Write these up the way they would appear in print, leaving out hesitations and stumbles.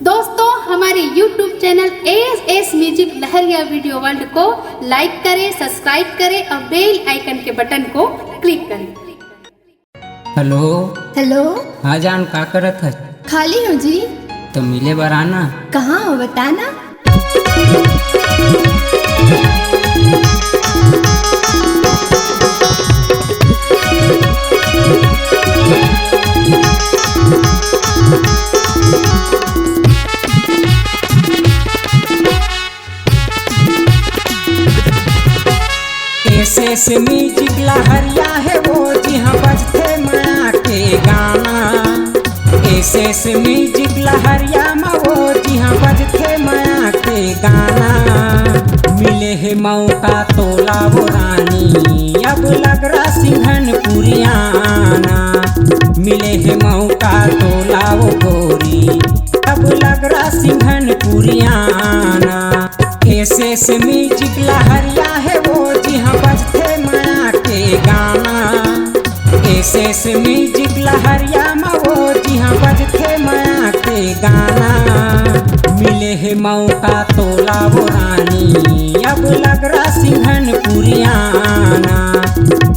दोस्तों हमारे YouTube channel एएस म्यूजिक लहरिया वीडियो वर्ल्ड को लाइक करें, सब्सक्राइब करें और बेल आइकन के बटन को क्लिक करें। Hello hello. हाँ जान, का करत है? खाली हूँ जी। तो मिले बराना। कहाँ हो बताना। एस म्यूजिक लहरिया है वो जी हाँ बजते माया के गाना। एस म्यूजिक लहरिया में वो जी हाँ बजते माया के गाना। मिले है मौका तोला वो रानी, अब लग रहा सिंघन पुरियाना। मिले है मौका तोला वो गोरी, अब लग रहा सिंघन पुरियाना। एस म्यूजिक लहरिया है वो जी हाँ बजते माया के गाना। एस म्यूजिक लहरिया में वो जी हाँ बजते माया के गाना। मिले है मौका तोला वो रानी, अब लग रहा सिंघन पुरियाना।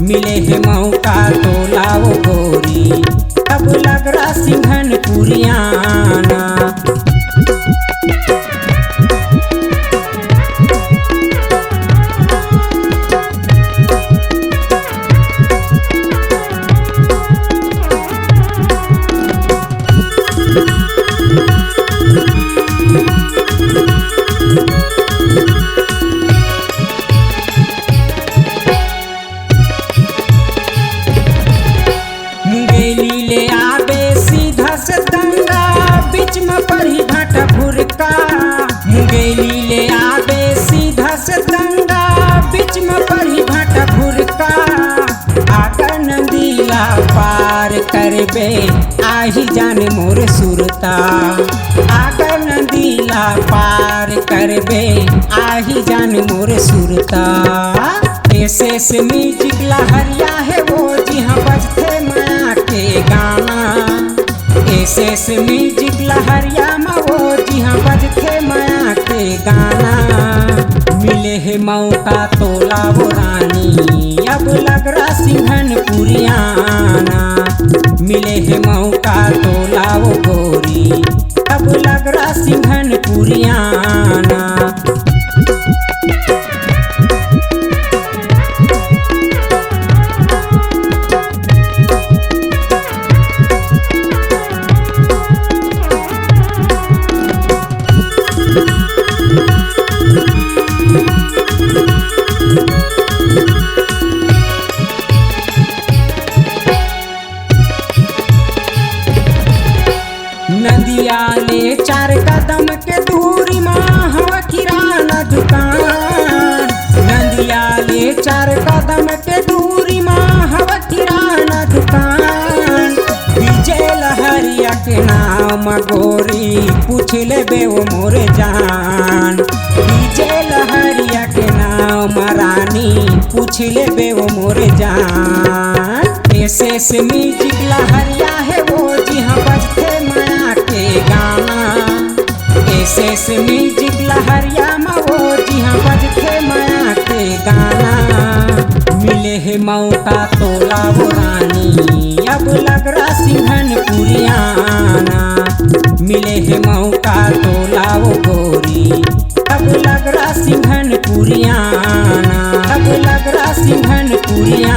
मिले है मौका तोला वो गोरी, अब लग रहा सिंघन पुरियाना। ले आबे सीधा से दंगा, बीच में पड़ी भाटा फुरका। मुंगेली ले आबे सीधा से दंगा, बीच में पड़ी भाटा फुरका। आगर नदीला पार करबे आही जाने मोर सुरता। आगर नदीला पार करबे आही जाने मोर सुरता। एस म्यूजिक लहरिया है वो जी हाँ बजते माया के गाना। एस म्यूजिक लहरिया में वो जी हाँ बजते माया के गाना। मिले है मौका तोला वो रानी, अब लग रहा सिंघन पुरियाना। मिले है मौका तोला वो गोरी, अब लग रहा सिंघन पुरियाना। नदिया ले 4 कदम के दूरी माँ हवा किराना दुकान। नदिया ले 4 कदम के दूरी माँ हवा किराना दुकान। विजय लहरिया के नाम गोरी, पूछ ले बे वो मोरे जान। विजय लहरिया के नाम रानी, पूछ ले बे वो मोरे जान। एस म्यूजिक लहरिया है वो जी हाँ बजते माया के गाना। एस म्यूजिक लहरिया में वो जी हाँ बजते माया के गाना। मिले है मौका तोला वो रानी, अब लग रहा सिंघन पुरियाना। मिले है मौका तोला वो गोरी, अब लग रहा सिंघन पुरियाना। अब लग रहा सिंघन पुरियाना।